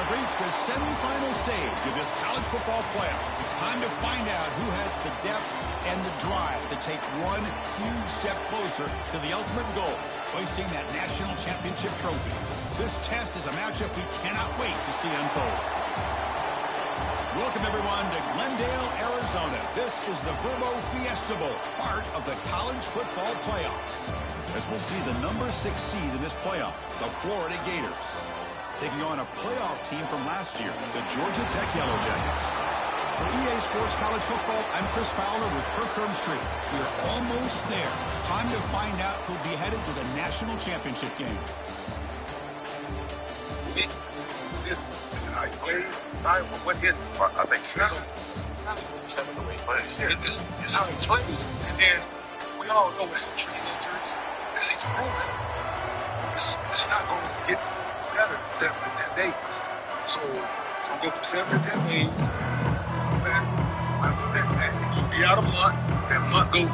have reached the semifinal stage of this college football playoff. It's time to find out who has the depth and the drive to take one huge step closer to the ultimate goal, hoisting that national championship trophy. This test is a matchup we cannot wait to see unfold. Welcome, everyone, to Glendale, Arizona. This is the Vrbo Fiesta Bowl, part of the college football playoff. As we'll see the number 6 seed in this playoff, the Florida Gators, taking on a playoff team from last year, the Georgia Tech Yellow Jackets. For EA Sports College Football, I'm Chris Fowler with Kirk Herbstreit. We're almost there. Time to find out who'll be headed to the national championship game. I think it's how he plays, and then we all know that training injuries, as he's proven, it's not going to get better in 7 to 10 days. So it's going to go from 7 to 10 days. Man, you'll be out a month. That month go.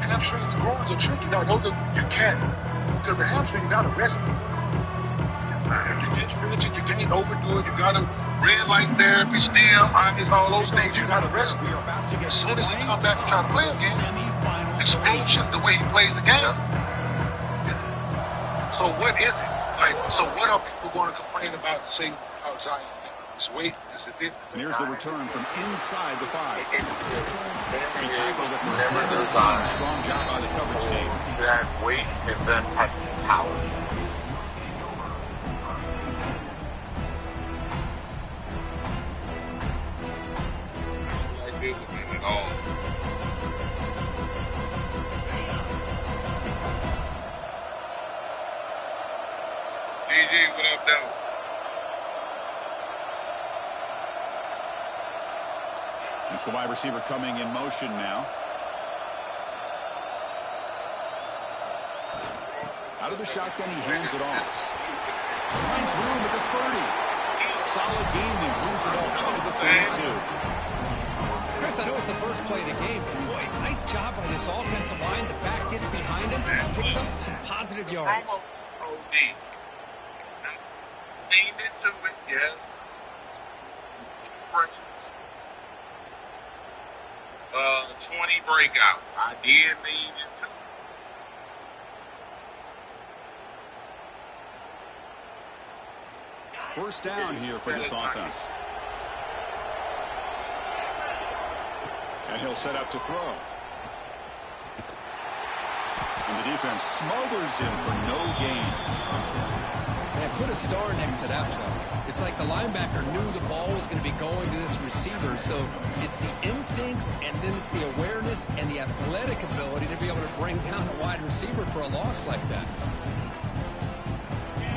Hamstrings, groins are tricky. Now, those you can't, because the hamstring, you got to rest. You get rigid, you can't overdo it. You got to red light therapy, stem, eyes, all those things. You got to rest. As soon as he comes back and try to play again, explosion, the way he plays the game. So what is it? So what are people going to complain about and say how Zion is weight? Is it different? And here's the return from inside the 5. He tackled at the 17. Strong job by the coverage team. That weight and then has power. Like discipline at all. GG, what up, though? It's the wide receiver coming in motion now. Out of the shotgun, he hands it off. Finds room at the 30. Solid gain there. Moves the ball out to the 32. Chris, I know it's the first play of the game, but boy, nice job by this offensive line. The back gets behind him and picks up some positive yards. Leaned into it, yes. Pressures. 20 breakout. I did lean into it. First down here for this offense. And he'll set up to throw. And the defense smothers him for no gain. Man, put a star next to that play. It's like the linebacker knew the ball was going to be going to this receiver, so it's the instincts and then it's the awareness and the athletic ability to be able to bring down a wide receiver for a loss like that.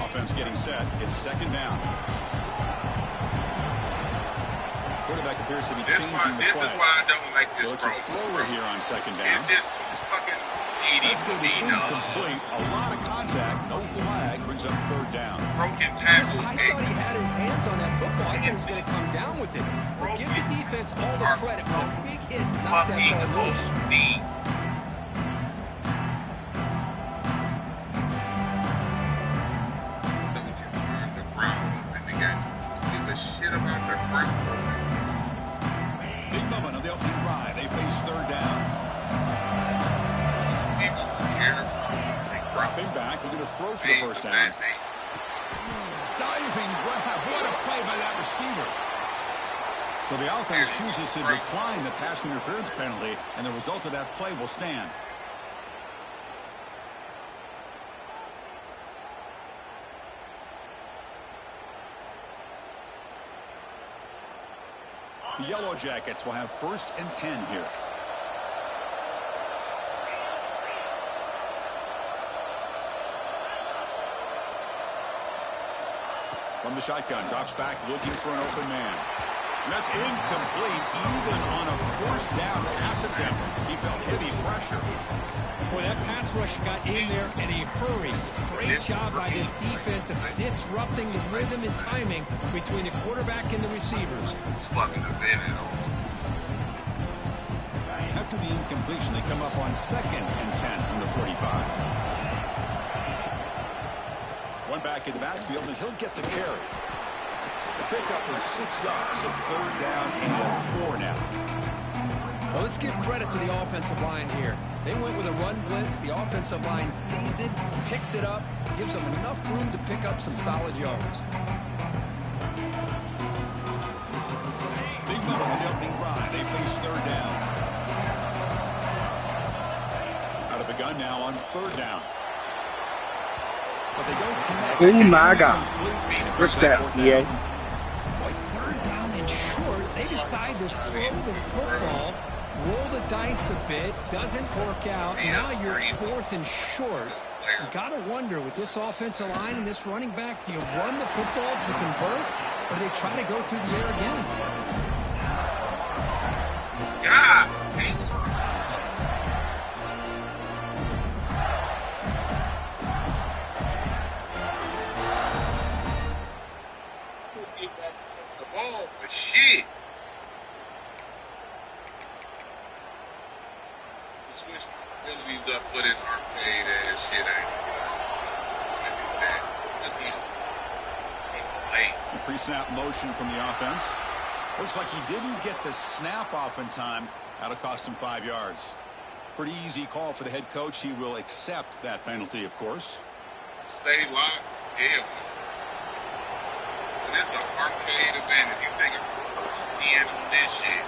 Offense getting set. It's second down. Quarterback appears to be changing the play. This is why I don't like this thrower here on second down. It's fucking That's going to be incomplete. A lot of contact. No flag. Brings up third down. Broken tackle. I thought he had his hands on that football. I thought he was going to come down with it. But give the defense all the credit. What a big hit to knock that ball loose. Shit about the ground. Big moment on the opening drive. They face third down. Dropping back. Looking to throw for the first down. Diving grab. What a play by that receiver. So the offense chooses to decline the pass interference penalty, and the result of that play will stand. The Yellow Jackets will have 1st and 10 here. From the shotgun, drops back looking for an open man. And that's incomplete, even on a forced down pass attempt. He felt heavy pressure. Boy, that pass rush got in there in a hurry. Great job by this defense of disrupting the rhythm and timing between the quarterback and the receivers. After the incompletion, they come up on 2nd and 10 from the 45. One back in the backfield, and he'll get the carry. pickup of 6 yards, so 3rd down and 4 now. Well, let's give credit to the offensive line here. They went with a run blitz. The offensive line sees it, picks it up, gives them enough room to pick up some solid yards. Big moment in the opening drive. They face 3rd down. Out of the gun now on 3rd down. But they don't connect. Oh, my God. What's that, EA? Boy, 3rd down and short. They decide to throw the football, roll the dice a bit, doesn't work out. Now you're 4th and short. You got to wonder, with this offensive line and this running back, do you run the football to convert, or do they try to go through the air again? God. The ball, but shit. The switch abilities up for this arcade ass shit ain't. The pre-snap motion from the offense. Looks like he didn't get the snap off in time. That'll cost him 5 yards. Pretty easy call for the head coach. He will accept that penalty, of course. Stay locked. Yeah. And it's an arcade advantage. You think in on this shit.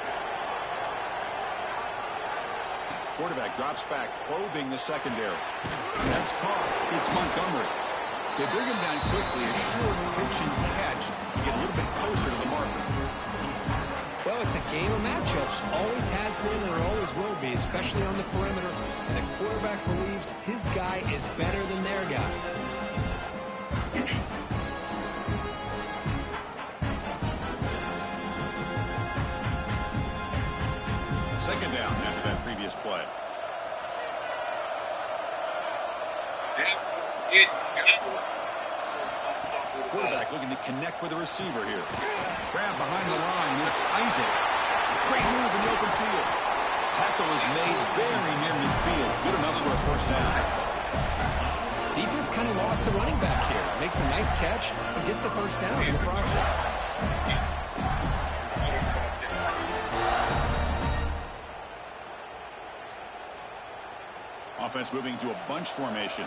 Quarterback drops back, probing the secondary. That's caught. It's Montgomery. They bring him down quickly. A short pitch and catch. You get a little bit closer to the marker. Well, it's a game of matchups. Always has been and always will be, especially on the perimeter. And the quarterback believes his guy is better than their guy. Second down after that previous play. Quarterback looking to connect with the receiver here. Grab behind the line inside it. Great move in the open field. Tackle is made very near midfield. Good enough for a 1st down. Defense kind of lost a running back here. Makes a nice catch and gets the 1st down in the process. Offense moving to a bunch formation.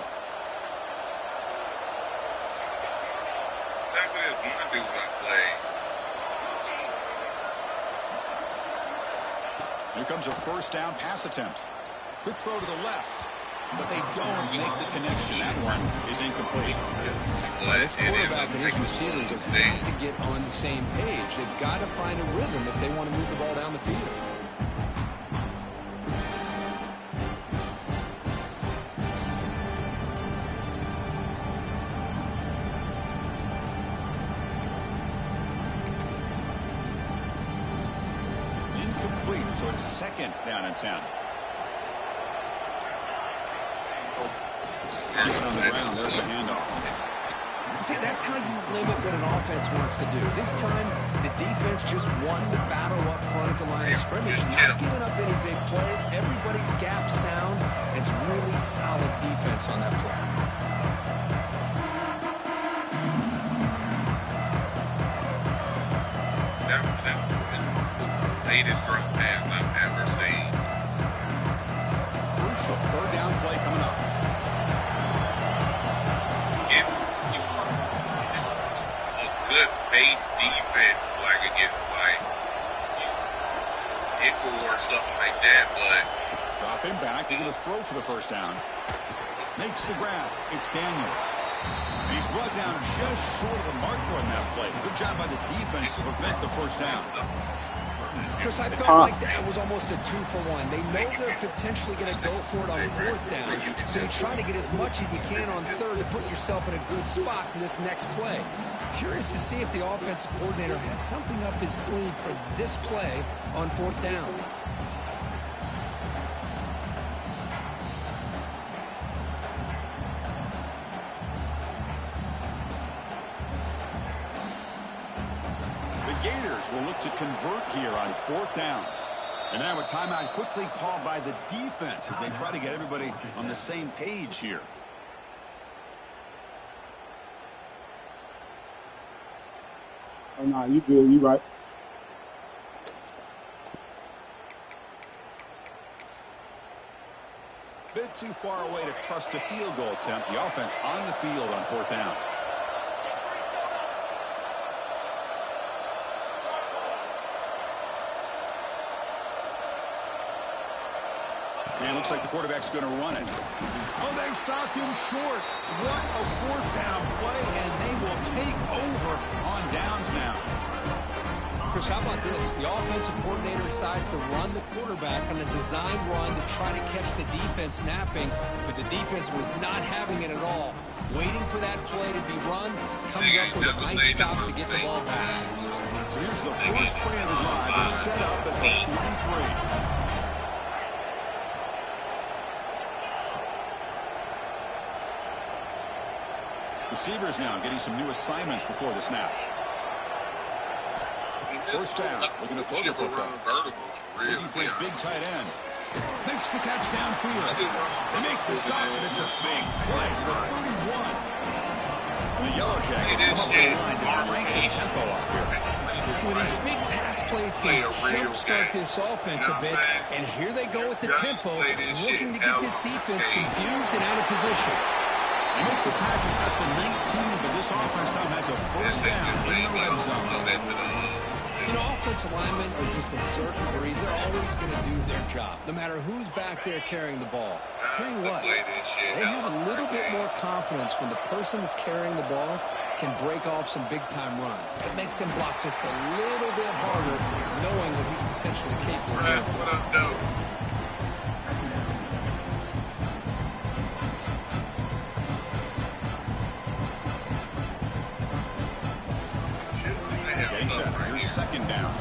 Here comes a 1st down pass attempt. Quick throw to the left, but they don't make the connection. That one is incomplete. Well, this quarterback and his receivers have got to get on the same page. They've got to find a rhythm if they want to move the ball down the field. So it's 2nd down and 10. Keep it on the ground. There's a handoff. See, that's how you limit what an offense wants to do. This time, the defense just won the battle up front at the line of scrimmage. Not giving up any big plays. Everybody's gap sound. It's really solid defense on that play. Latest first pass I've ever seen. Crucial 3rd down play coming up. A good base defense like against like Nickel or something like that, but Drop him back. They're going to throw for the 1st down. Makes the grab. It's Daniels. And he's brought down just short of the marker on that play. Good job by the defense to prevent the 1st down. Chris, I felt like that was almost a 2-for-1. They know they're potentially going to go for it on 4th down, so you try to get as much as you can on 3rd to put yourself in a good spot for this next play. Curious to see if the offensive coordinator had something up his sleeve for this play on 4th down. Gators will look to convert here on 4th down. And now a timeout quickly called by the defense as they try to get everybody on the same page here. Oh, no, you good. You right. Bit too far away to trust a field goal attempt. The offense on the field on 4th down. And it looks like the quarterback's going to run it. Oh, they've stopped him short. What a 4th down play, and they will take over on downs now. Chris, how about this? The offensive coordinator decides to run the quarterback on a design run to try to catch the defense napping, but the defense was not having it at all. Waiting for that play to be run, coming up with a nice stop to get the ball back. So here's the first play of the drive. They're set up at the 43. Receivers now getting some new assignments before the snap. First down, looking to throw the football. Looking for his big tight end. Makes the catch downfield. They make the stop, and it's a big play to the 31. And the Yellow Jackets come up the line to crank the tempo up here. Well, these big pass plays can jumpstart this offense a bit, and here they go with the tempo, looking to get this defense confused and out of position. They make the tackle at the 19, but this offense now has a first down in the red zone. You know, offensive linemen are just a certain breed. They're always going to do their job, no matter who's back there carrying the ball. I'll tell you what, they have a little bit more confidence when the person that's carrying the ball can break off some big-time runs. It makes them block just a little bit harder, knowing what he's potentially capable of. What up, though? Here's 2nd down.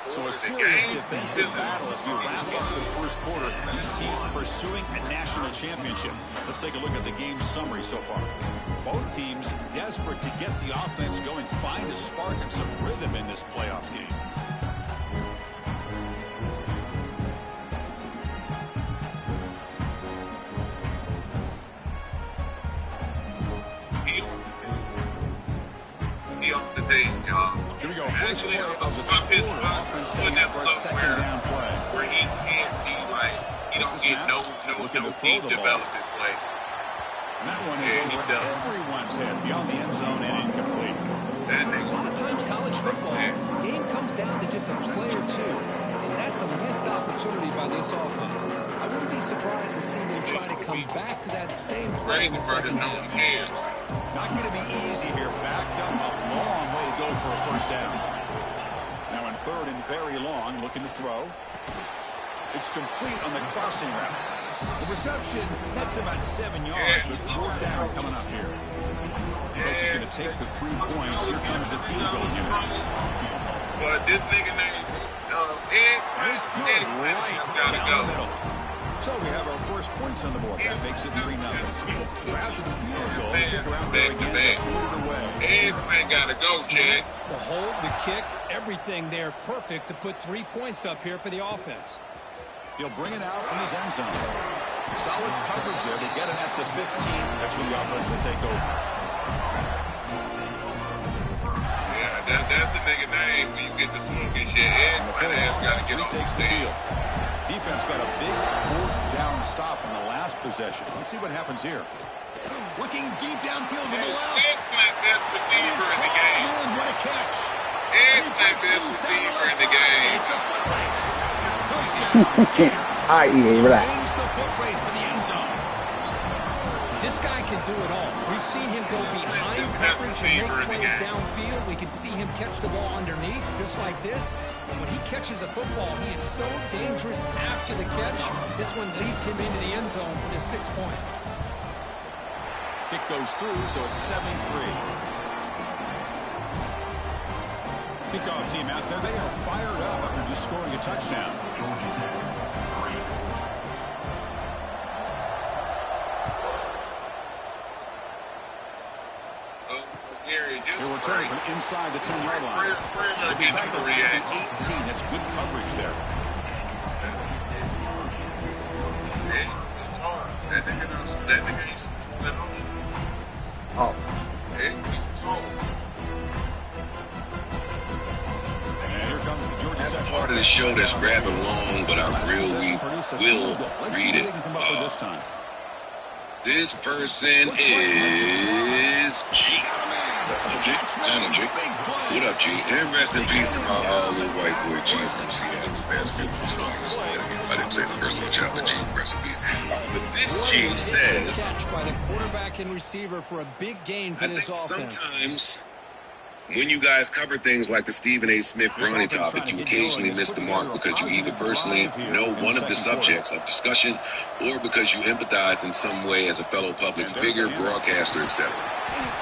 So a serious defensive battle as we wrap up the first quarter. These teams pursuing a national championship. Let's take a look at the game summary so far. Both teams desperate to get the offense going, find a spark and some rhythm in this playoff game. Here we go. First play of the quarter. Offense setting up for a 2nd down play. Where he can't be like, he don't get no deep development play. And that one is over everyone's head beyond the end zone and incomplete. A lot of times college football, the game comes down to just a play or two. And that's a missed opportunity by this offense. I wouldn't be surprised to see them try to come back to that same play in the second half. Not going to be easy here. Backed up a long way to go for a first down. Now in 3rd and very long, looking to throw. It's complete on the crossing route. The reception, that's about 7 yards, but 4th down coming up here. Coach is going to take the 3 points. Here comes the field goal unit. But this nigga named It's good. Right gotta down go. the middle. So we have our first points on the board. That makes it 3-0. So after the field goal, the kicker out there again to put it away. Everything gotta go, Chad. The hold, the kick, everything there perfect to put 3 points up here for the offense. He'll bring it out from his end zone. Solid coverage there. They get him at the 15. That's when the offense will take over. Yeah, that's the nigga name when you get the smoking shit. Everybody else gotta get on takes the field. Defense got a big 4th down stop in the last possession. Let's see what happens here. Looking deep downfield to the left. It's my best receiver in the game. What a catch. It's my best receiver in the game. It's a foot race. Touchdown. All right, EA, relax. Wins the foot race to the end zone. This guy can do it all. We've seen him go behind coverage and make plays downfield. We can see him catch the ball underneath, just like this. And when he catches a football, he is so dangerous after the catch. This one leads him into the end zone for the 6 points. Kick goes through, so it's 7-3. Kickoff team out there. They are fired up after just scoring a touchdown. They were returning from inside the 10-yard line. They'll be tackled at the 18. That's good coverage there. is rather long, but I really will read it. This person is G. What's up, G? Donald G. What up, G? And rest in peace to my little white boy G from Seattle. I didn't say the first one, child of G. Rest in peace. But this G says, Catch by the quarterback and receiver for a big gain for this offense. Sometimes when you guys cover things like the Stephen A. Smith Bronny topic, you occasionally miss the mark because you either personally know one of the subjects of discussion or because you empathize in some way as a fellow public figure, broadcaster, etc.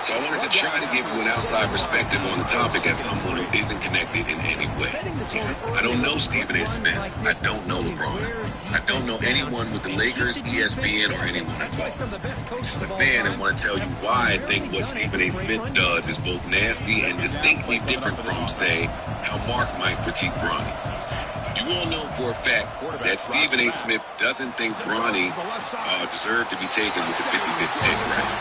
So I wanted to try to give you an outside perspective on the topic as someone who isn't connected in any way. I don't know Stephen A. Smith. I don't know LeBron. I don't know anyone with the Lakers, ESPN, or anyone involved. I'm just a fan and want to tell you why I think what Stephen A. Smith does is both nasty and distinctly different from, say, how Mark might critique Bronny. You all know for a fact that Stephen A. Smith doesn't think Bronny deserved to be taken with the 55th pick, right?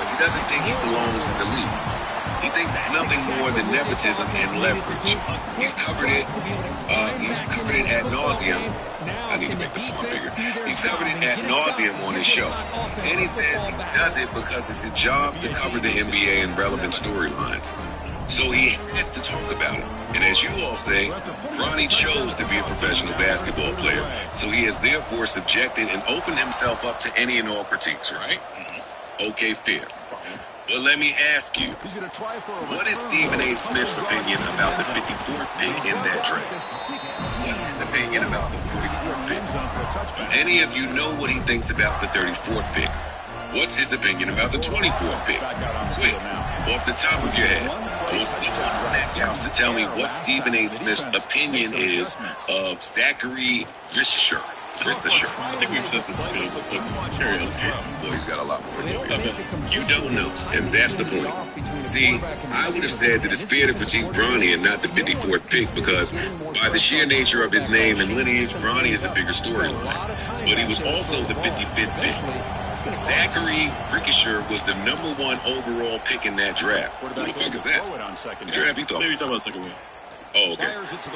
He doesn't think he belongs in the league. He thinks it's nothing more than nepotism and leverage. He's covered it ad nauseum. I need to make the font bigger. He's covered it ad nauseum on his show. And he says he does it because it's his job to cover the NBA and relevant storylines. So he has to talk about it. And as you all say, Bronny chose to be a professional basketball player, so he has therefore subjected and opened himself up to any and all critiques, right? Okay, fair. Well, let me ask you, what is Stephen A. Smith's opinion about the 54th pick in that draft? What's his opinion about the 44th pick? Any of you know what he thinks about the 34th pick? What's his opinion about the 24th pick? Quick, off the top of your head, I want someone on that couch to tell me what Stephen A. Smith's opinion is of Zachary Risher. I think we've said this before. Boy, he's got a lot more. You don't know, and that's the point. See, I would have said that it's fair to critique Bronny and not the 54th pick because by the sheer nature of his name and lineage, Bronny is a bigger storyline. But he was also the 55th pick. Zachary Risher was the #1 overall pick in that draft. Who the fuck is that? The draft he thought. Maybe talking about the second one. Oh, okay.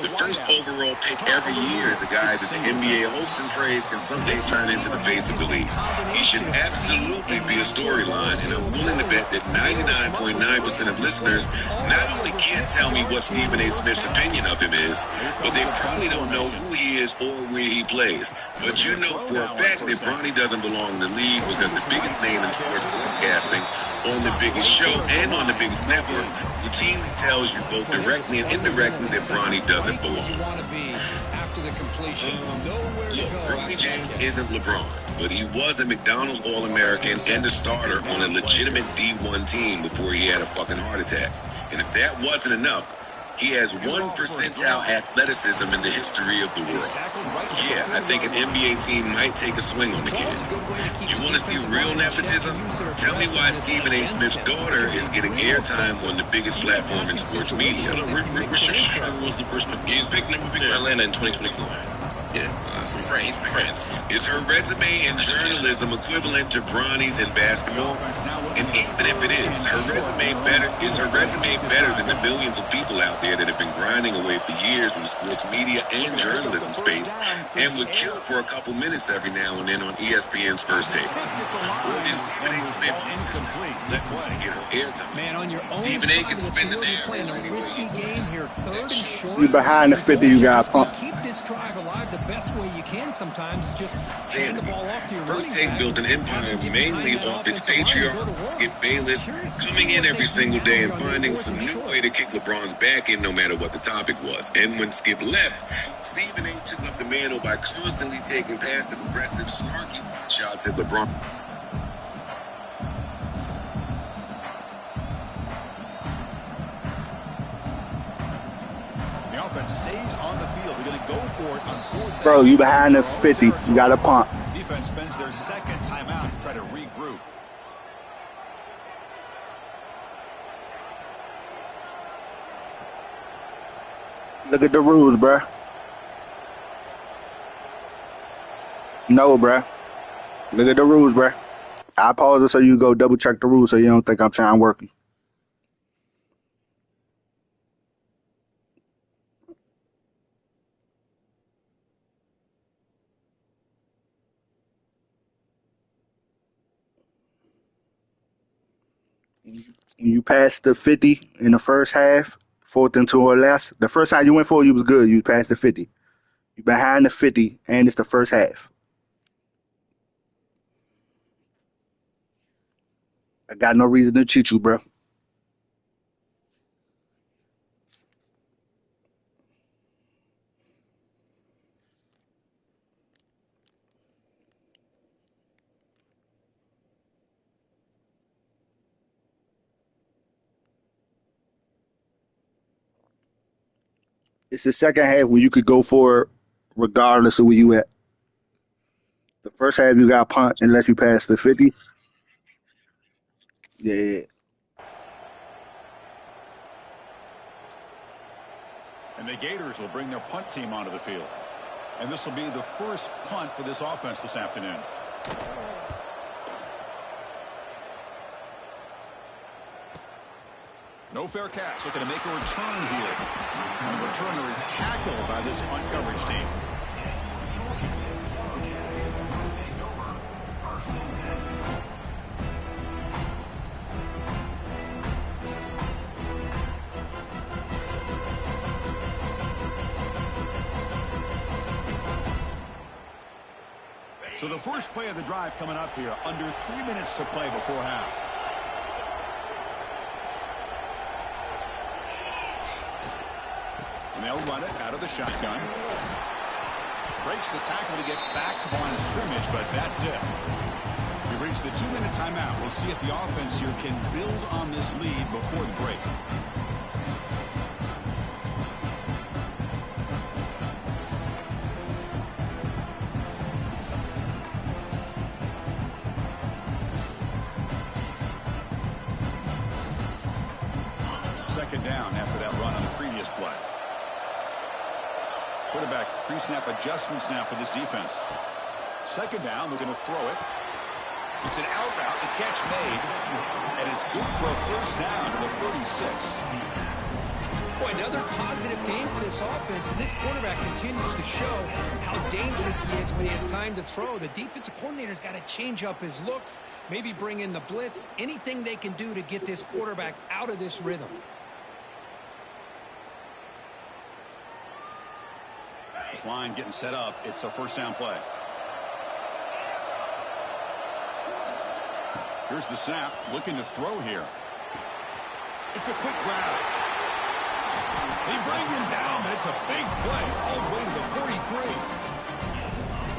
The first overall pick every year is a guy that the NBA hopes and prays can someday turn into the face of the league. He should absolutely be a storyline, and I'm willing to bet that 99.9% of listeners not only can't tell me what Stephen A. Smith's opinion of him is, but they probably don't know who he is or where he plays. But you know for a fact that Bronny doesn't belong in the league because the biggest name in sports broadcasting on the biggest show and on the biggest network routinely tells you both directly and indirectly that Bronny doesn't belong. Look, Bronny James isn't LeBron, but he was a McDonald's All-American and a starter on a legitimate D1 team before he had a fucking heart attack. And if that wasn't enough, he has 1 percentile athleticism in the history of the world. Yeah, I think an NBA team might take a swing on the kid. You want to see real nepotism? Tell me why Stephen A. Smith's daughter is getting airtime on the biggest platform in sports media. Was the first pick? He's picked Atlanta in 2024. Yeah, France. Is her resume in journalism equivalent to Bronny's in basketball? And even if it is, is her resume better than the millions of people out there that have been grinding away for years in the sports media and journalism space and would kill for a couple minutes every now and then on ESPN's First Take? Or is Stephen A. Smith uses levels to get her airtime? Man, on your own Stephen A. can spin the playing a risky game here, 3rd and short. You behind the 50, you got pumped. Keep this drive alive the best way you can sometimes is just hand the ball off to your First running Take back. built an empire mainly off its patriarch, Skip Bayless, coming in every single day and finding some new way to kick LeBron's back in no matter what the topic was. And when Skip left, Stephen A. took up the mantle by constantly taking passive-aggressive, snarky shots at LeBron. The offense stays on the field. They're going to go for it on 4th down. Bro, you behind the 50. You got to pump. Defense spends their second timeout to try to regroup. Look at the rules, bro. No, bro. Look at the rules, bro. I pause it so you go double check the rules so you don't think I'm trying working. When you passed the 50 in the first half, 4th and 2 or less, the first time you went for it, you was good. You passed the 50. You behind the 50, and it's the first half. I got no reason to cheat you, bro. It's the second half when you could go for it regardless of where you at. The first half you got punt unless you pass the 50. Yeah. And the Gators will bring their punt team onto the field. And this will be the first punt for this offense this afternoon. No fair catch. Looking to make a return here. And the returner is tackled by this punt coverage team. So the first play of the drive coming up here. Under 3 minutes to play before half. And they'll run it out of the shotgun. Breaks the tackle to get back to the line of scrimmage, but that's it. We've reached the 2-minute timeout. We'll see if the offense here can build on this lead before the break. Second down after that run on the previous play. Quarterback pre-snap adjustments now for this defense. Second down, looking to throw it. It's an out route, the catch made, and it's good for a first down to the 36. Boy, another positive game for this offense, and this quarterback continues to show how dangerous he is when he has time to throw. The defensive coordinator's got to change up his looks, maybe bring in the blitz, anything they can do to get this quarterback out of this rhythm. This line getting set up. It's a first down play. Here's the snap. Looking to throw here. It's a quick grab. They bring him down, and it's a big play all the way to the 43.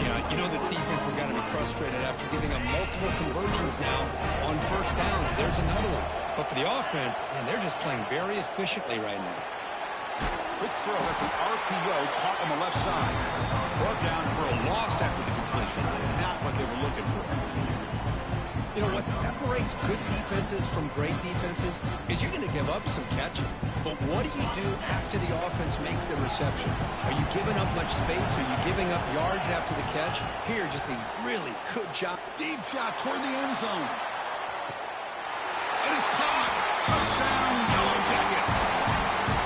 Yeah, you know this defense has got to be frustrated after giving up multiple conversions now on first downs. There's another one. But for the offense, man, they're just playing very efficiently right now. Quick throw. That's an RPO caught on the left side. Brought down for a loss after the completion. Not what they were looking for. You know, what separates good defenses from great defenses is you're going to give up some catches. But what do you do after the offense makes a reception? Are you giving up much space? Are you giving up yards after the catch? Here, just a really good job. Deep shot toward the end zone. And it's caught. Touchdown, Yellow Jackets.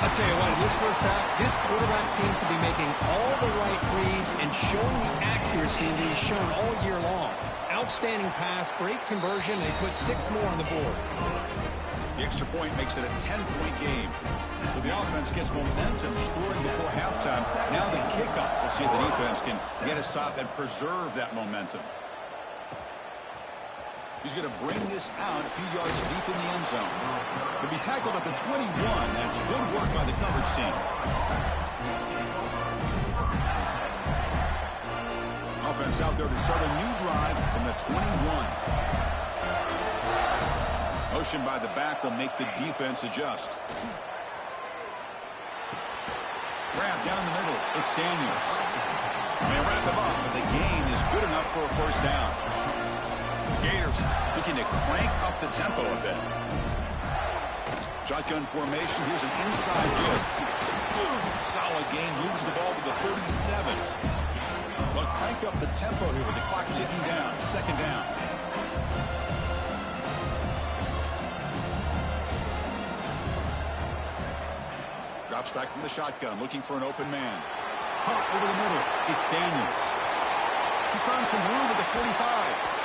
I'll tell you what, in this first half, this quarterback seems to be making all the right reads and showing the accuracy that he's shown all year long. Outstanding pass, great conversion, and he put 6 more on the board. The extra point makes it a 10-point game. So the offense gets momentum, scoring before halftime. Now the kickoff. We'll see if the defense can get a stop and preserve that momentum. He's going to bring this out a few yards deep in the end zone. He'll be tackled at the 21. That's good work by the coverage team. Offense out there to start a new drive from the 21. Motion by the back will make the defense adjust. Grab down the middle. It's Daniels. They wrap him up, but the gain is good enough for a first down. The Gators looking to crank up the tempo a bit. Shotgun formation. Here's an inside give. Solid gain. Moves the ball to the 37. But crank up the tempo here with the clock ticking down. Second down. Drops back from the shotgun, looking for an open man. Hunt over the middle. It's Daniels. He's found some room at the 45.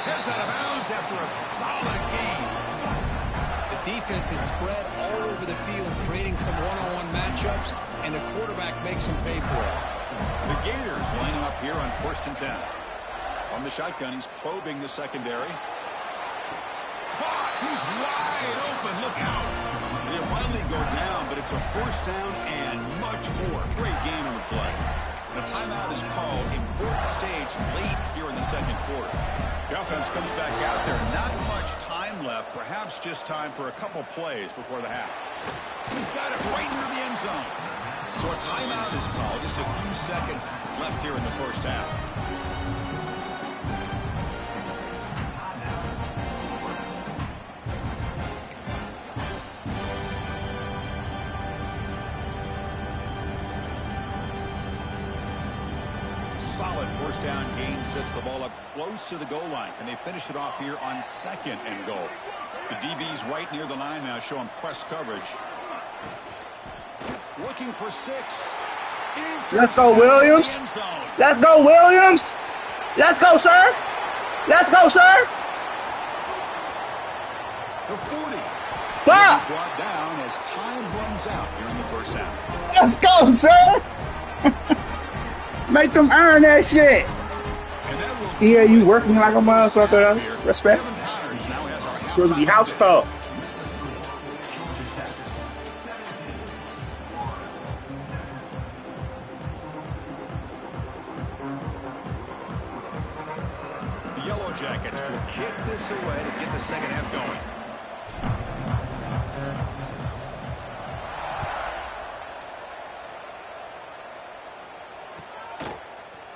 Heads out of bounds after a solid gain. Defense is spread all over the field, creating some one-on-one matchups, and the quarterback makes them pay for it. The Gators lining up here on 1st and 10. On the shotgun, he's probing the secondary. Caught! He's wide open. Look out! He'll finally go down, but it's a 1st down and much more. Great game on the play. The timeout is called. Important stage late here in the 2nd quarter. The offense comes back out there. Not much time left. Perhaps just time for a couple plays before the half. He's got it right near the end zone. So a timeout is called. Just a few seconds left here in the 1st half. Solid 1st down gain, sets the ball up close to the goal line. Can they finish it off here on 2nd and goal? The DB's right near the line now, showing press coverage. Looking for 6. Let's go, Williams. Let's go, Williams. Let's go, sir. Let's go, sir. The 40. Stop. Brought down as time runs out here in the 1st half. Let's go, sir. Make them earn that shit. Yeah, you working like a motherfucker. Respect. Supposed to be house talk. The Yellow Jackets will kick this away to get the 2nd half going.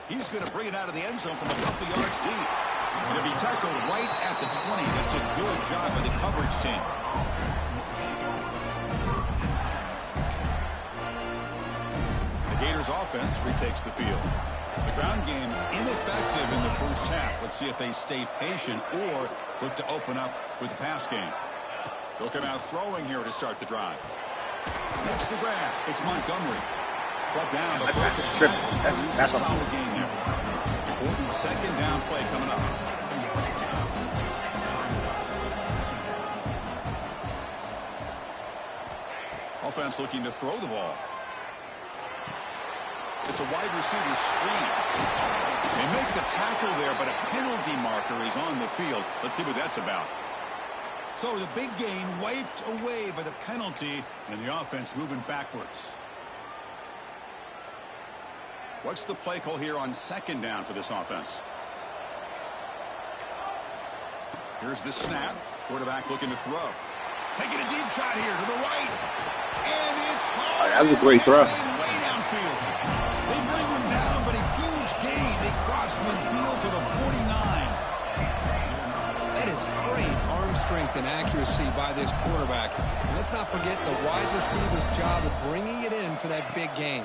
He's going to bring it out of the end zone from a couple yards deep. Going to be tackled right at the 20. That's a good job by the coverage team. The Gators offense retakes the field. The ground game ineffective in the 1st half. Let's see if they stay patient or look to open up with the pass game. They'll come out throwing here to start the drive. Makes the grab. It's Montgomery. Brought down. That's a solid game there. Important 2nd down play coming up. Offense looking to throw the ball. It's a wide receiver screen. They make the tackle there, but a penalty marker is on the field. Let's see what that's about. So the big gain wiped away by the penalty, and the offense moving backwards. What's the play call here on 2nd down for this offense? Here's the snap. Quarterback looking to throw. Taking a deep shot here to the right. And it's hard. Oh, that was a great throw. Way downfield. They bring him down, but a huge gain. They cross midfield to the 49. That is great arm strength and accuracy by this quarterback. And let's not forget the wide receiver's job of bringing it in for that big gain.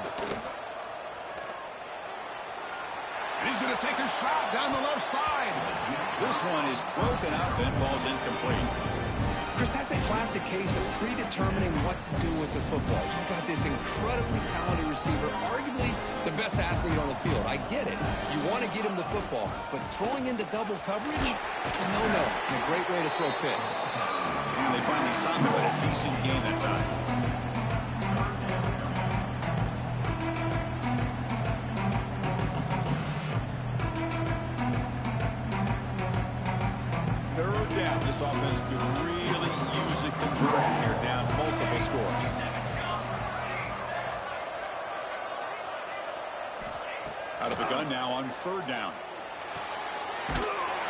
He's going to take a shot down the left side. This one is broken up and falls incomplete. Chris, that's a classic case of predetermining what to do with the football. You've got this incredibly talented receiver, arguably the best athlete on the field. I get it. You want to get him the football, but throwing into double coverage, that's a no-no and a great way to throw picks. And they finally stopped him at a decent gain that time. This offense could really use a conversion here, down multiple scores. Out of the gun now on 3rd down.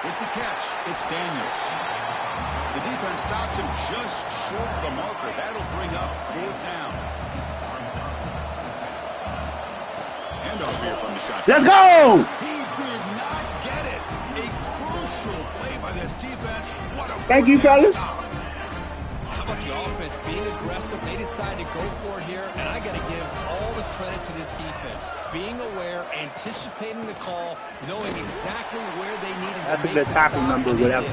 With the catch, it's Daniels. The defense stops him just short of the marker. That'll bring up 4th down. Handoff here from the shotgun. Let's go! He did not get it. A crucial play by this defense. What a Thank you, fellas. How about the offense being aggressive? They decide to go for it here, and I got to give all the credit to this defense. Being aware, anticipating the call, knowing exactly where they needed to make the stop. That's a good tackle number, whatever.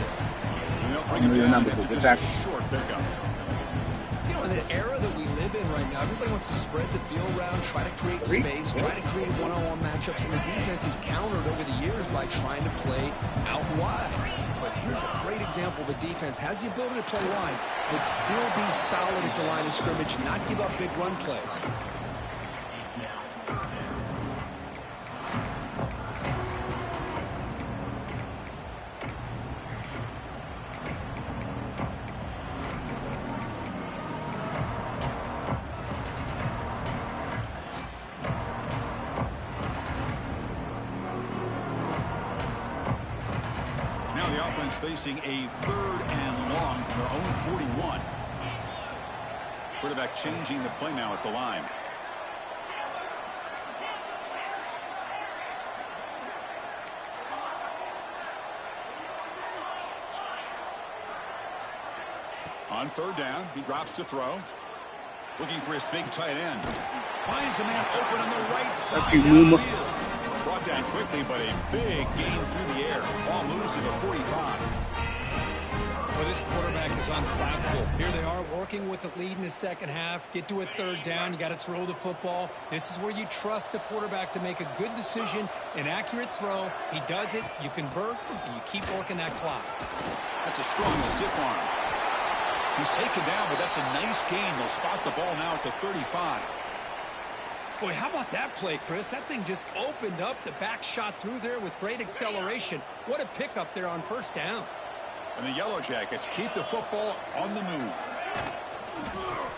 Bring him down after just a short pickup. You know, in the era that we live live in right now. Everybody wants to spread the field around, try to create space, try to create one-on-one matchups, and the defense is countered over the years by trying to play out wide. But here's a great example of a defense has the ability to play wide, but still be solid at the line of scrimmage, not give up big run plays. Facing a 3rd and long from their own 41. Quarterback changing the play now at the line. On 3rd down, he drops to throw. Looking for his big tight end. Finds a man open on the right side downfield. Brought down quickly, but a big gain through the air. Ball moves to the 45. Well, this quarterback is unflappable. Here they are working with the lead in the second half. Get to a 3rd down. You got to throw the football. This is where you trust the quarterback to make a good decision, an accurate throw. He does it, you convert, and you keep working that clock. That's a strong stiff arm. He's taken down, but that's a nice gain. They'll spot the ball now at the 35. Boy, how about that play, Chris? That thing just opened up. The back shot through there with great acceleration. What a pickup there on 1st down. And the Yellow Jackets keep the football on the move.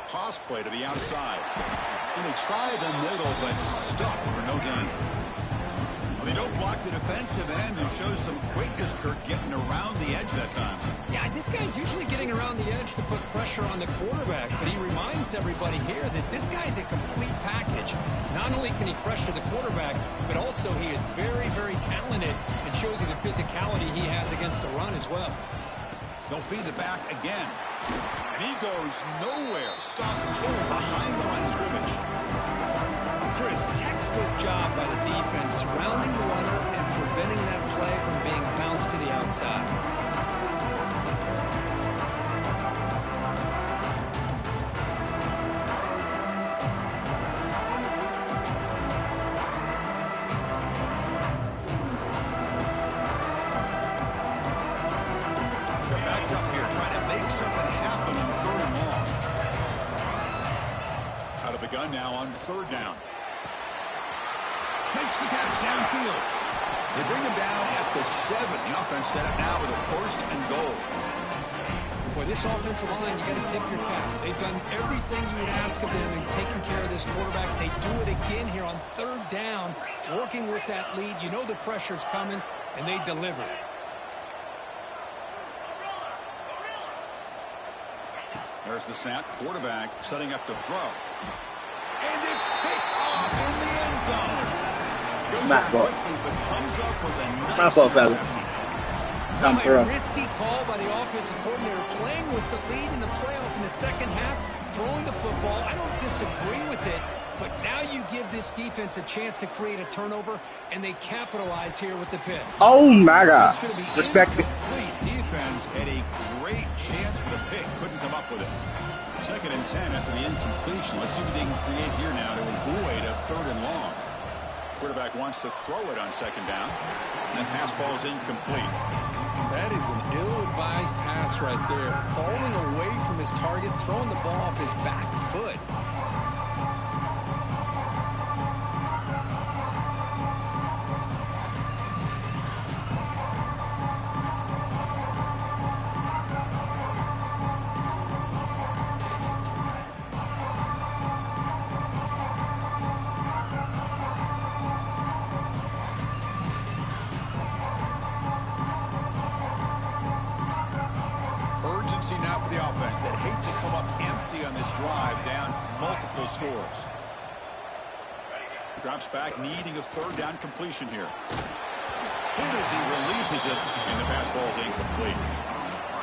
Toss play to the outside. And they try the middle, but stuck for no gain. Well, they don't block the defensive end and shows some quickness, Kirk, getting around the edge that time. Yeah, this guy's usually getting around the edge to put pressure on the quarterback, but he reminds everybody here that this guy's a complete package. Not only can he pressure the quarterback, but also he is very, very talented and shows you the physicality he has against the run as well. They'll feed the back again. And he goes nowhere. Stop control behind the line of scrimmage. Chris, textbook job by the defense surrounding the runner and preventing that play from being bounced to the outside. Now on 3rd down. Makes the catch downfield. They bring him down at the 7. The offense set up now with a 1st and goal. Boy, this offensive line, you got to tip your cap. They've done everything you would ask of them in taking care of this quarterback. They do it again here on 3rd down, working with that lead. You know the pressure's coming, and they deliver. There's the snap. Quarterback setting up to throw. And it's picked off in the end zone. It's my fault. My fault, fellas. A risky call by the offensive coordinator, playing with the lead in the playoff in the second half, throwing the football. I don't disagree with it, but now you give this defense a chance to create a turnover, and they capitalize here with the pick. Oh, my God. Respect it. Defense had a great chance for the pick. Couldn't come up with it. 2nd and 10 after the incompletion. Let's see what they can create here now to avoid a 3rd and long. Quarterback wants to throw it on 2nd down. And the pass falls incomplete. That is an ill-advised pass right there. Falling away from his target, throwing the ball off his back foot. Now for the offense that hates to come up empty on this drive, down multiple scores. Drops back, needing a 3rd down completion here. Hit as he releases it, and the pass ball is incomplete.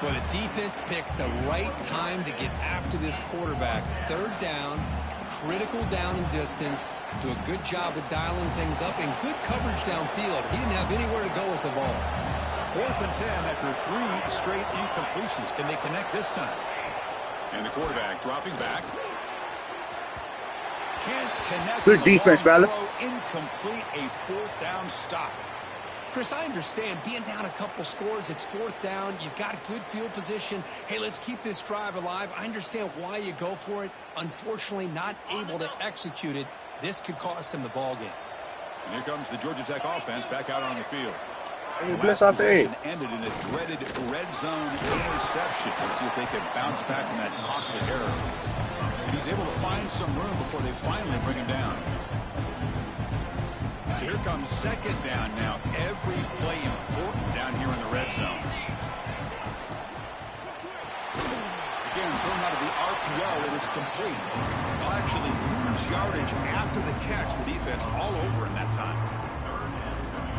Well, the defense picks the right time to get after this quarterback. 3rd down, critical down and distance. Do a good job of dialing things up, and good coverage downfield. He didn't have anywhere to go with the ball. 4th and 10 after 3 straight incompletions. Can they connect this time? And the quarterback dropping back. Can't connect. Good defense, fellas. Incomplete, a fourth down stop. Chris, I understand being down a couple scores, it's fourth down, you've got a good field position. Hey, let's keep this drive alive. I understand why you go for it. Unfortunately, not able to execute it. This could cost him the ball game. And here comes the Georgia Tech offense back out on the field. Bless our day. Ended in a dreaded red zone interception. Let's see if they can bounce back from that costly error. And he's able to find some room before they finally bring him down. So here comes second down now. Every play important down here in the red zone. Again, thrown out of the RPO, and it's complete. They'll actually lose yardage after the catch. The defense all over in that time.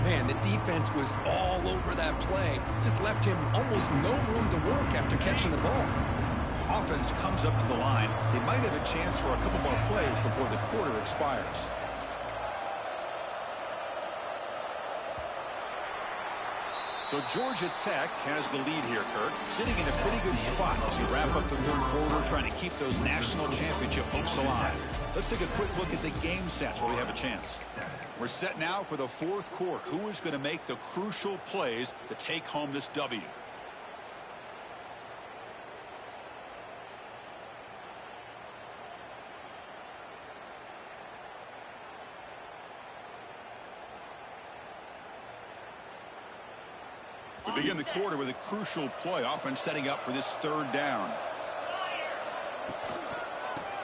Man, the defense was all over that play. Just left him almost no room to work after catching the ball. Offense comes up to the line. They might have a chance for a couple more plays before the quarter expires. So Georgia Tech has the lead here, Kirk, sitting in a pretty good spot as you wrap up the third quarter, trying to keep those national championship hopes alive. Let's take a quick look at the game sets where we have a chance. We're set now for the fourth quarter. Who is going to make the crucial plays to take home this W? We begin the quarter with a crucial play. Offense setting up for this third down.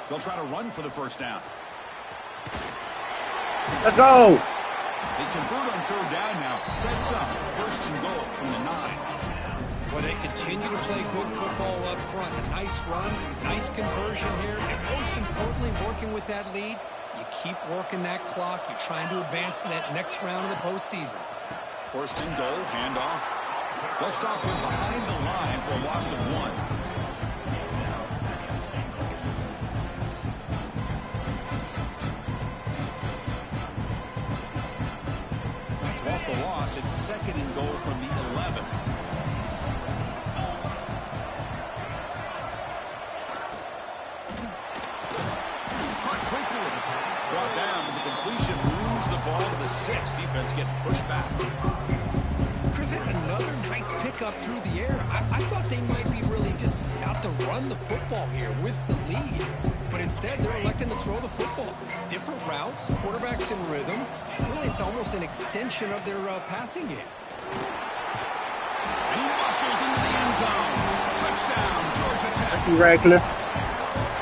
They'll try to run for the first down. Let's go. They convert on third down now. Sets up first and goal from the 9. Well, they continue to play good football up front. A nice run, nice conversion here, and most importantly, working with that lead, you keep working that clock. You're trying to advance to that next round of the postseason. First and goal, handoff. They'll stop him behind the line for a loss of 1. So off the loss, it's second and goal from the 11. Caught quickly. Brought down with the completion, moves the ball to the 6. Defense getting pushed back. Chris, that's another nice pickup through the air. I thought they might be really just out to run the football here with the lead. But instead, they're electing to throw the football. Different routes, quarterbacks in rhythm. Really, it's almost an extension of their passing game. And he muscles into the end zone. Touchdown, Georgia Tech. Thank you, Radcliffe.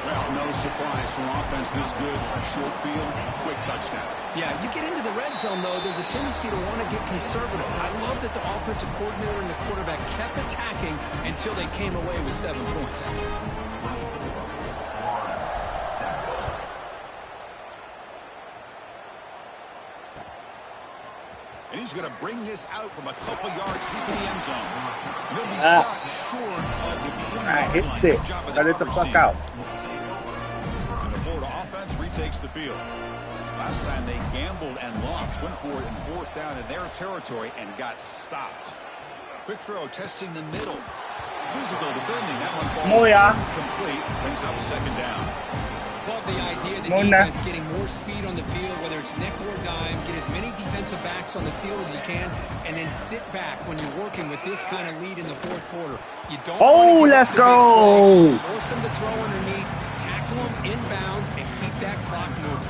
Well, no surprise from offense this good. Short field, quick touchdown. Yeah, you get into the red zone, though, there's a tendency to want to get conservative. I love that the offensive coordinator and the quarterback kept attacking until they came away with 7 points. And he's going to bring this out from a couple yards deep in the end zone. And he'll be stopped short of the 20-yard line. Hit stick. Cut it the fuck out. And the Florida offense retakes the field. Last time they gambled and lost, went for it in fourth down in their territory and got stopped. Quick throw, testing the middle. Physical defending. That one falls complete. Brings up second down. Love the idea of the defense getting more speed on the field, whether it's nickel or dime, get as many defensive backs on the field as you can, and then sit back when you're working with this kind of lead in the fourth quarter. You don't let's go. Force them to throw underneath, tackle them inbounds, and keep that clock moving.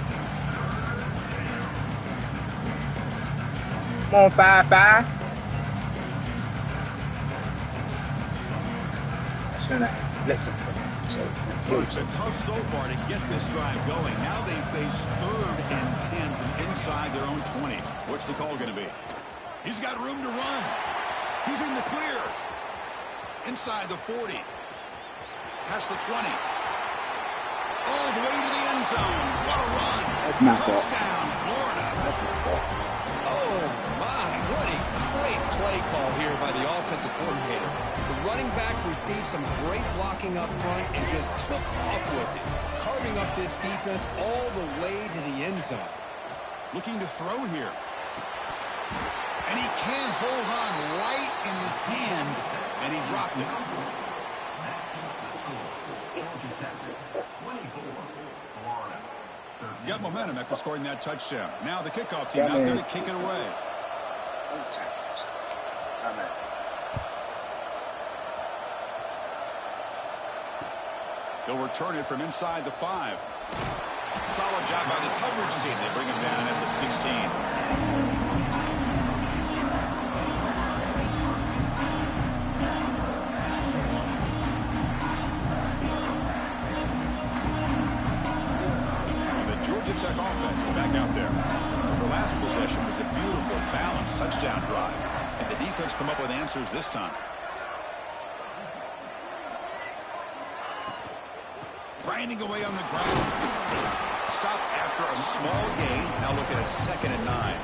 Come on, 5-5. I shouldn't have listened for that. Well, it's been tough so far to get this drive going. Now they face 3rd and 10 from inside their own 20. What's the call going to be? He's got room to run. He's in the clear. Inside the 40. Past the 20. All the way to the end zone. What a run. That's my fault. Touchdown, Florida. That's my fault. Oh, my. What a great play call here by the offensive coordinator. The running back received some great blocking up front and just took off with it, carving up this defense all the way to the end zone. Looking to throw here. And he can't hold on right in his hands, and he dropped it. You got momentum after scoring that touchdown. Now the kickoff team out there to kick it away. They'll return it from inside the 5. Solid job by the coverage team. They bring him down at the 16. Tech offense is back out there. Their last possession was a beautiful, balanced touchdown drive. And the defense come up with answers this time. Grinding away on the ground. Stop after a small gain. Now look at it, 2nd and 9.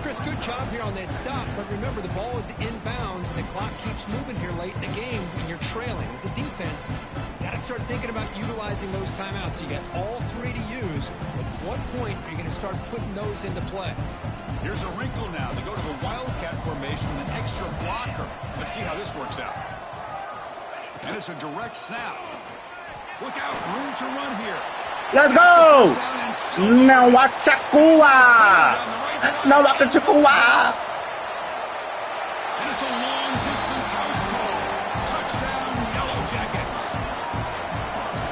Chris, good job here on that stop, but remember the ball is inbounds and the clock keeps moving here late in the game when you're trailing. As a defense, you got to start thinking about utilizing those timeouts. You got all 3 to use, but at what point are you going to start putting those into play? Here's a wrinkle now. They go to the Wildcat formation with an extra blocker. Let's see how this works out. And it's a direct snap. Look out, room to run here. Let's go! Nawachakua! Nawachakua! And it's a long-distance house call. Touchdown, Yellow Jackets.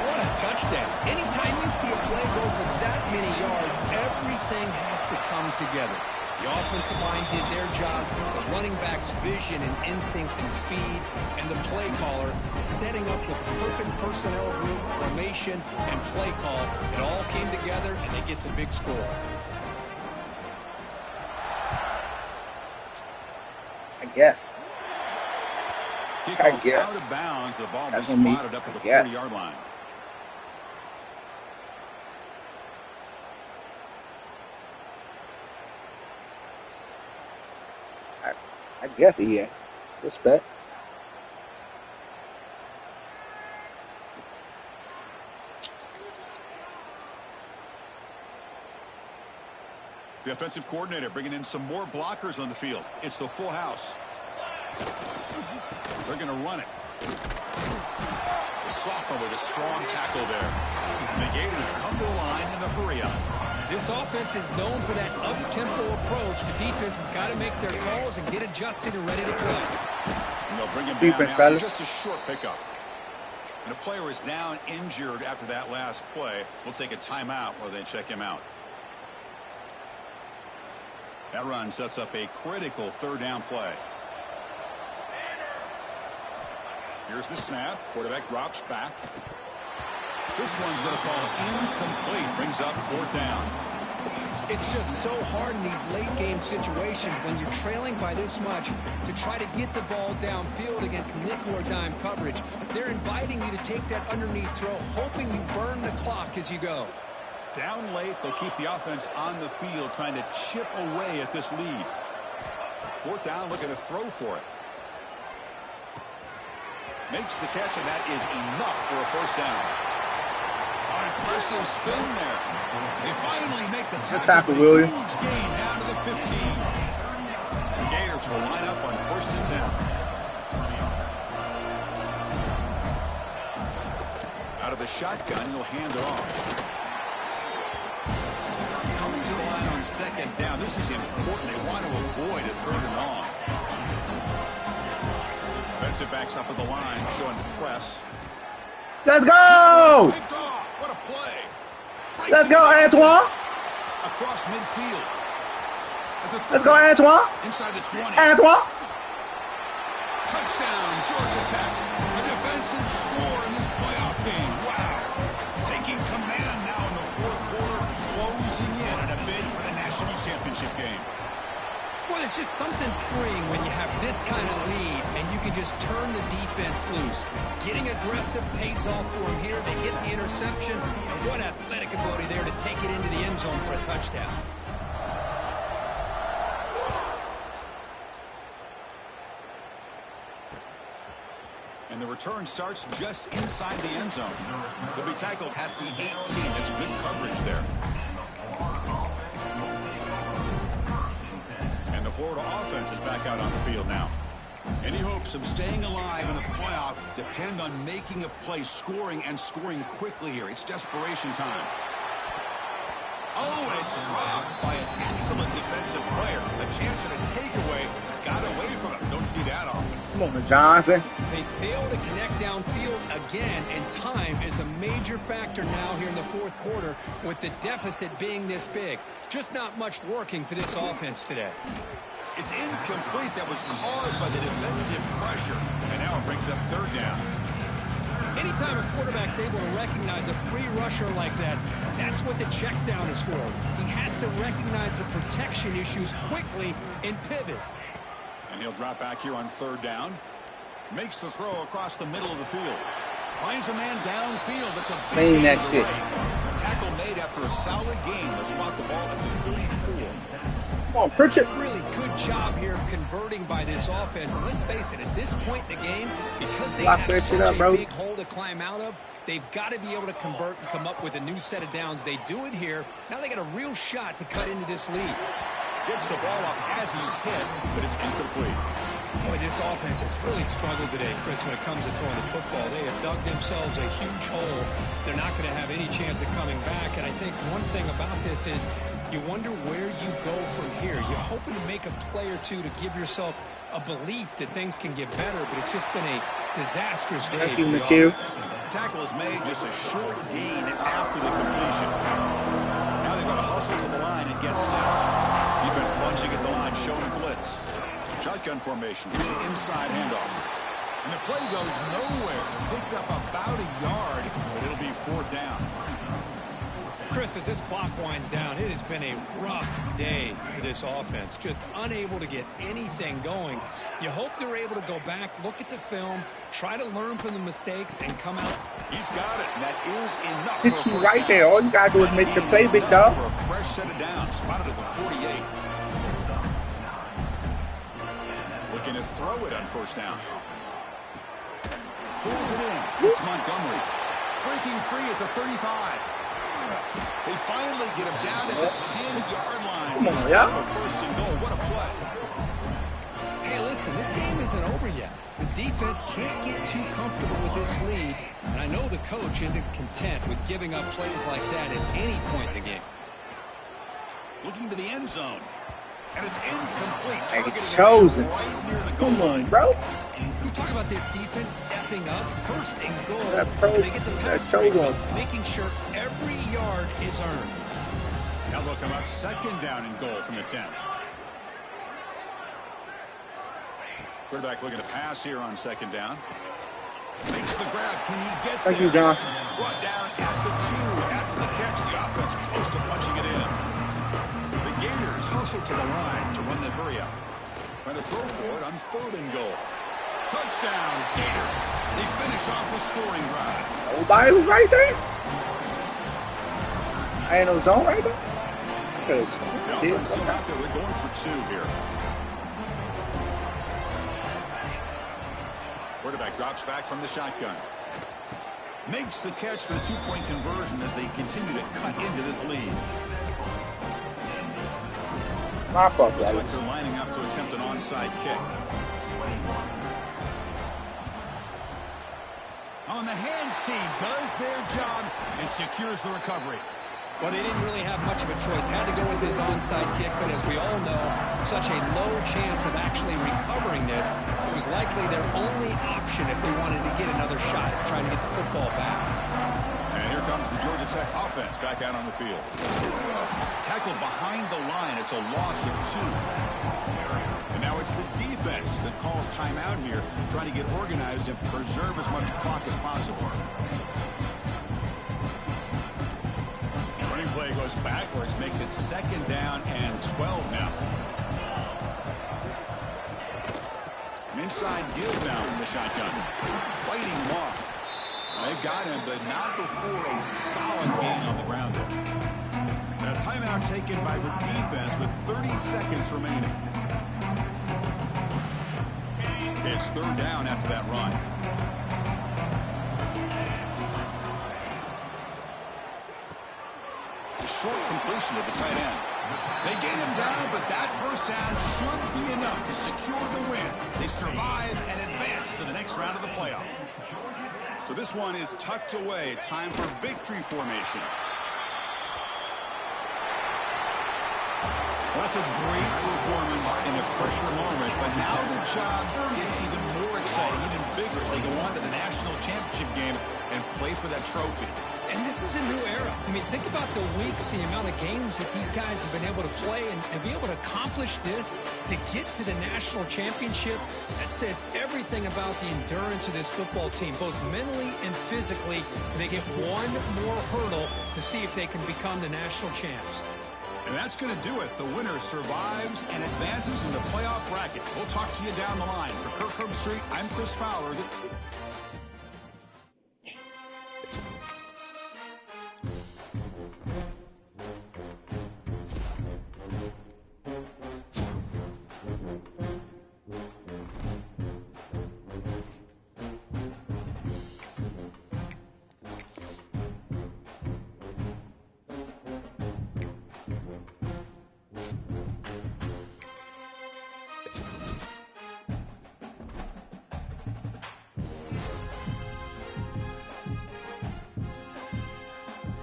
What a touchdown. Anytime you see a play go for that many yards, everything has to come together. The offensive line did their job, the running back's vision and instincts and speed, and the play caller setting up the perfect personnel group, formation, and play call. It all came together, and they get the big score. I guess. Kickoff out of bounds. The ball was spotted up at the 40-yard line. I guess he had respect. The offensive coordinator bringing in some more blockers on the field. It's the full house. They're going to run it. The sophomore with a strong tackle there. And the Gators come to the line in a hurry up. This offense is known for that up-tempo approach. The defense has got to make their calls and get adjusted and ready to play. And they'll bring him down after just a short pickup. And a player is down injured after that last play. We'll take a timeout while they check him out. That run sets up a critical 3rd down play. Here's the snap. Quarterback drops back. This one's going to fall incomplete. Brings up 4th down. It's just so hard in these late game situations when you're trailing by this much to try to get the ball downfield against nickel or dime coverage. They're inviting you to take that underneath throw, hoping you burn the clock as you go. Down late, they'll keep the offense on the field trying to chip away at this lead. 4th down, look at the throw for it. Makes the catch, and that is enough for a 1st down. An impressive spin there. They finally make the tackle, Williams. Huge gain down to the 15. The Gators will line up on 1st and 10. Out of the shotgun, he'll hand it off. Coming to the line on 2nd down. This is important. They want to avoid a 3rd and long. Defensive backs up at the line, showing the press. Let's go! What a play. Let's go, Antoine. Across midfield. Let's go, Antoine. Inside the 20. Antoine. Touchdown, Georgia Tech. A defensive score in this playoff game. Wow. Taking command now in the 4th quarter, closing in a bid for the national championship game. Well, it's just something freeing when you have this kind of lead and you can just turn the defense loose. Getting aggressive pays off for them here. They get the interception, and what athletic ability there to take it into the end zone for a touchdown. And the return starts just inside the end zone. They'll be tackled at the 18. That's good coverage there. And the Florida offense is back out on the field now. Any hopes of staying alive in the playoff depend on making a play, scoring, and scoring quickly here. It's desperation time. Oh, and it's dropped by an excellent defensive player. A chance at a takeaway. Got away from him. Don't see that often. Come on, Johnson. They fail to connect downfield again, and time is a major factor now here in the fourth quarter with the deficit being this big. Just not much working for this offense today. It's incomplete. That was caused by the defensive pressure. And now it brings up third down. Anytime a quarterback's able to recognize a free rusher like that, that's what the check down is for. He has to recognize the protection issues quickly and pivot. And he'll drop back here on third down. Makes the throw across the middle of the field. Finds a man downfield. That's a big that shit. Tackle made after a solid gain to spot the ball at the 34. Come on, Pritchard. Really good job here of converting by this offense. And let's face it, at this point in the game, because they have such a big hole to climb out of, they've got to be able to convert and come up with a new set of downs. They do it here. Now they got a real shot to cut into this lead. Gets the ball off as he's hit, but it's incomplete. Boy, this offense has really struggled today, Chris, when it comes to throwing the football. They have dug themselves a huge hole. They're not going to have any chance of coming back. And I think one thing about this is you wonder where you go from here. You're hoping to make a play or two to give yourself a belief that things can get better, but it's just been a disastrous day for the offense. Tackle is made just a short gain after the completion. Now they've got to hustle to the line and get set. Defense bunching at the line, showing blitz. Shotgun formation. Here's an inside handoff. And the play goes nowhere. Picked up about a yard, but it'll be fourth down. Chris, as this clock winds down, it has been a rough day for this offense. Just unable to get anything going. You hope they're able to go back, look at the film, try to learn from the mistakes, and come out. He's got it. That is enough. It's you right there. All you got to do is make the play, big dog. For a fresh set of downs. Spotted at the 48. Looking to throw it on first down. Pulls it in. It's Montgomery. Breaking free at the 35. They finally get him down at the 10-yard line. Come on, yeah. First and goal. What a play. Hey, listen, this game isn't over yet. The defense can't get too comfortable with this lead, and I know the coach isn't content with giving up plays like that at any point in the game. Looking to the end zone. And it's incomplete. Hey, chosen. Right near the goal Come line. on, bro. We talk about this defense stepping up, first and goal. They get the pass making sure every yard is earned. Now they'll come up second down and goal from the 10. Quarterback looking to pass here on second down. Makes the grab. Can he get there? Thank you, Johnson. Brought down at the 2 after the catch. The offense close to punching it in. The Gators hustle to the line to run the hurry up. Trying to throw for it on third and goal. Touchdown, Gators. They finish off the scoring drive. Nobody was right there. I ain't no zone right there. The offense still out there. They're going for 2 here. Quarterback drops back from the shotgun. Makes the catch for the 2-point conversion as they continue to cut into this lead. My fault, Looks like they're lining up to attempt an onside kick. On the hands team does their job and secures the recovery. Well, they didn't really have much of a choice. Had to go with his onside kick, but as we all know, such a low chance of actually recovering this. It was likely their only option if they wanted to get another shot at trying to get the football back. And here comes the Georgia Tech offense back out on the field. Tackled behind the line. It's a loss of 2. And now it's the defense that calls timeout here, trying to get organized and preserve as much clock as possible. Running play goes backwards, makes it second down and 12 now. An inside give now from the shotgun. Fighting him off. They've got him, but not before a solid gain on the ground there. And a timeout taken by the defense with 30 seconds remaining. It's third down after that run. A short completion of the tight end. They gain him down, but that first down should be enough to secure the win. They survive and advance to the next round of the playoff. So this one is tucked away. Time for victory formation. Well, that's a great performance in a pressure moment, but now the job gets even more exciting, even bigger as they go on to the national championship game and play for that trophy. And this is a new era. I mean, think about the weeks, the amount of games that these guys have been able to play and be able to accomplish this, to get to the national championship. That says everything about the endurance of this football team, both mentally and physically. And they get one more hurdle to see if they can become the national champs. And that's going to do it. The winner survives and advances in the playoff bracket. We'll talk to you down the line. For Kirk Herbstreit, I'm Chris Fowler.